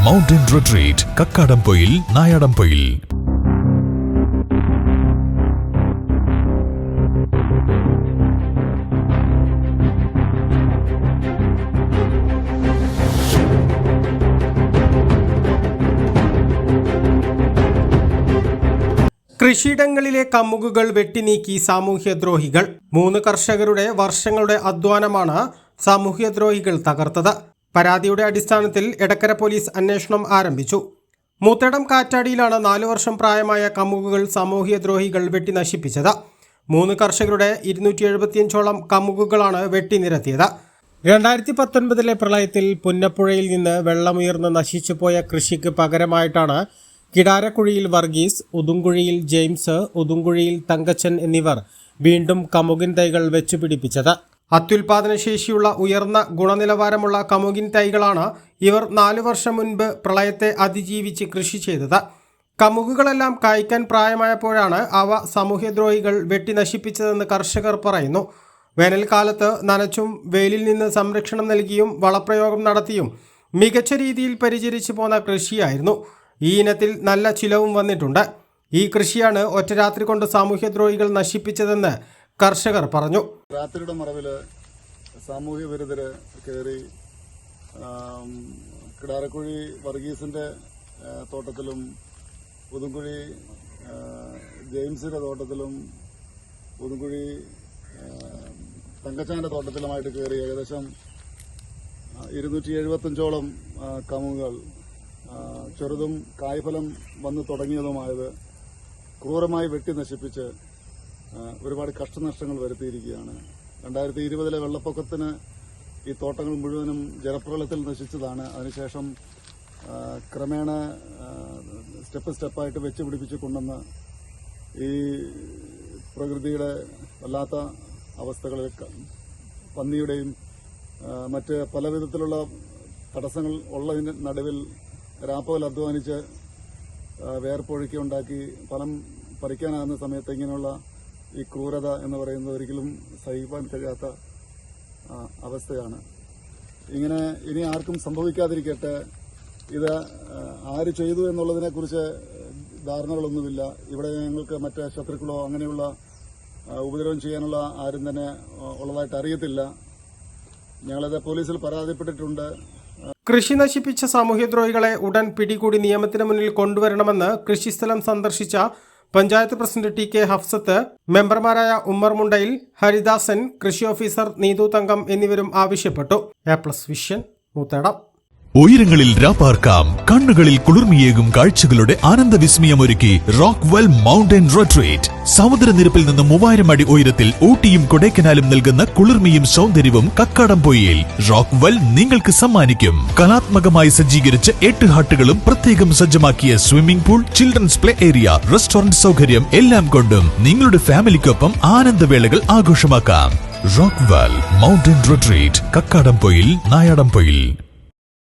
Mountain retreat, Kakkadampoyil, Nayadampoyil. കൃഷിയിടങ്ങളിലെ കമുകുകൾ വെട്ടിനീക്കി സാമൂഹ്യദ്രോഹികൾ. 3 കർഷകരുടെ വർഷങ്ങളുടെ അധ്വാനമാണ് സാമൂഹ്യദ്രോഹികൾ തകർത്തത്. പരാതിയുടെ അടിസ്ഥാനത്തിൽ എടക്കര പോലീസ് അന്വേഷണം ആരംഭിച്ചു. മൂത്തേടം കാറ്റാടിയിലാണ് 4 വർഷം പ്രായമായ കമുകുകൾ സാമൂഹ്യദ്രോഹികൾ വെട്ടി നശിപ്പിച്ചത്. 3 കർഷകരുടെ 275ഓളം കമുകുകളാണ് വെട്ടിനിരത്തിയത്. 2019 പ്രളയത്തിൽ പുന്നപ്പുഴയിൽ നിന്ന് വെള്ളമുയർന്ന് നശിച്ചുപോയ കൃഷിക്ക് പകരമായിട്ടാണ് കിടാരക്കുഴിയിൽ വർഗീസ്, ഉദുംകുഴിയിൽ ജെയിംസ്, ഉദുംകുഴിയിൽ തങ്കച്ചൻ എന്നിവർ വീണ്ടും കമുകിൻ തൈകൾ വെച്ചുപിടിപ്പിച്ചത്. അത്യുൽപാദനശേഷിയുള്ള ഉയർന്ന ഗുണനിലവാരമുള്ള കമുകിൻ തൈകളാണ് ഇവർ 4 വർഷം മുൻപ് പ്രളയത്തെ അതിജീവിച്ച് കൃഷി ചെയ്തത്. കമുകുകളെല്ലാം കായ്ക്കാൻ പ്രായമായപ്പോഴാണ് അവ സാമൂഹ്യദ്രോഹികൾ വെട്ടി നശിപ്പിച്ചതെന്ന് കർഷകർ പറയുന്നു. വേനൽക്കാലത്ത് നനച്ചും വെയിലിൽ നിന്ന് സംരക്ഷണം നൽകിയും വളപ്രയോഗം നടത്തിയും മികച്ച രീതിയിൽ പരിചരിച്ചു പോന്ന കൃഷിയായിരുന്നു. ഈ ഇനത്തിൽ നല്ല ചിലവും വന്നിട്ടുണ്ട്. ഈ കൃഷിയാണ് ഒറ്റ രാത്രി കൊണ്ട് സാമൂഹ്യദ്രോഹികൾ നശിപ്പിച്ചതെന്ന് കർഷകർ പറഞ്ഞു. രാത്രിയുടെ മറവില് സാമൂഹ്യ വിരുദ്ധര് കയറി കിടാരക്കുഴി വർഗീസിന്റെ തോട്ടത്തിലും ഉദുംകുഴി ജെയിംസിന്റെ തോട്ടത്തിലും ഉദുംകുഴി തങ്കച്ചാന്റെ തോട്ടത്തിലുമായിട്ട് കയറി ഏകദേശം 275ഓളം കമുകുകൾ ചെറുതും കായ്ഫലം വന്നു തുടങ്ങിയതുമായത് ക്രൂരമായി വെട്ടി നശിപ്പിച്ച് ഒരുപാട് കഷ്ടനഷ്ടങ്ങൾ വരുത്തിയിരിക്കുകയാണ്. 2020 വെള്ളപ്പൊക്കത്തിന് ഈ തോട്ടങ്ങൾ മുഴുവനും ജലപ്രളയത്തിൽ നശിച്ചതാണ്. അതിനുശേഷം ക്രമേണ സ്റ്റെപ്പായിട്ട് വെച്ച് പിടിപ്പിച്ച് കൊണ്ടുവന്ന് ഈ പ്രകൃതിയുടെ വല്ലാത്ത അവസ്ഥകളിൽ പന്നിയുടെയും മറ്റ് പല വിധത്തിലുള്ള തടസ്സങ്ങൾ ഉള്ളതിന് നടുവിൽ രാപ്പകൽ അധ്വാനിച്ച് വേർപ്പൊഴുക്കി ഉണ്ടാക്കി ഫലം പറിക്കാനാകുന്ന സമയത്ത് ഇങ്ങനെയുള്ള ഈ ക്രൂരത എന്ന് പറയുന്നത് ഒരിക്കലും സഹിക്കാൻ കഴിയാത്ത അവസ്ഥയാണ്. ഇങ്ങനെ ഇനി ആർക്കും സംഭവിക്കാതിരിക്കട്ടെ. ഇത് ആര് ചെയ്തു എന്നുള്ളതിനെക്കുറിച്ച് ധാരണകളൊന്നുമില്ല. ഇവിടെ ഞങ്ങൾക്ക് മറ്റ് ശത്രുക്കളോ അങ്ങനെയുള്ള ഉപദ്രവം ചെയ്യാനുള്ള ആരും തന്നെ ഉള്ളതായിട്ട് അറിയത്തില്ല. ഞങ്ങളത് പോലീസിൽ പരാതിപ്പെട്ടിട്ടുണ്ട്. കൃഷി നശിപ്പിച്ച സാമൂഹ്യദ്രോഹികളെ ഉടൻ പിടികൂടി നിയമത്തിന് മുന്നിൽ കൊണ്ടുവരണമെന്ന് കൃഷിസ്ഥലം സന്ദർശിച്ച പഞ്ചായത്ത് പ്രസിഡന്റ് ടി.കെ. ഹഫ്സത്ത്, മെമ്പർമാരായ ഉമ്മർ മുണ്ടയിൽ, ഹരിദാസൻ, കൃഷി ഓഫീസർ നീതു തങ്കം എന്നിവരും ആവശ്യപ്പെട്ടു. A+ vision, Moothedam. ഉയരങ്ങളിൽ രാപ്പാർക്കാം, കണ്ണുകളിൽ കുളിർമിയേകും കാഴ്ചകളുടെ ആനന്ദവിസ്മയമൊരുക്കി റോക്ക്വെൽ മൗണ്ടൻ റിട്രീറ്റ്. സമുദ്രനിരപ്പിൽ നിന്ന് 3000 അടി ഉയരത്തിൽ ഊട്ടിയും കൊടൈക്കനാലും നൽകുന്ന കുളിർമയും സൗന്ദര്യവും കക്കാടംപൊയിൽ റോക്ക്വെൽ നിങ്ങൾക്ക് സമ്മാനിക്കും. കലാത്മകമായി സജ്ജീകരിച്ച 8 ഹട്ടുകളും പ്രത്യേകം സജ്ജമാക്കിയ swimming pool, children's play area, restaurant സൗകര്യം എല്ലാം കൊണ്ടും നിങ്ങളുടെ ഫാമിലിക്കൊപ്പം ആനന്ദവേളകൾ ആഘോഷമാക്കാം. Rockwell mountain retreat, Kakkadampoyil, Nayadampoyil.